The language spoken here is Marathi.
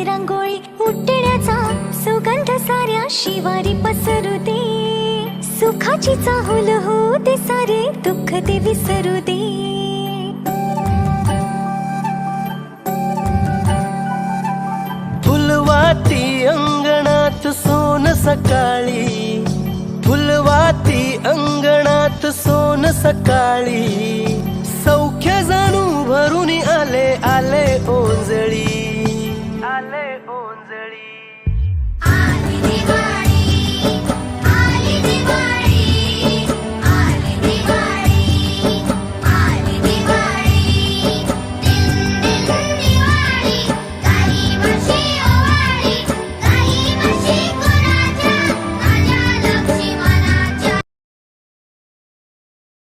रांगोळी उठण्याचा सुगंध साऱ्या शिवारी पसरू दे. सुखाची चाहुल होऊ दे, सारे दुःख ते विसरू दे. फुलवाती अंगणात सोन सकाळी, फुलवाती अंगणात सोन सकाळी. सौख्य जणू भरून आले आले ओंजळी.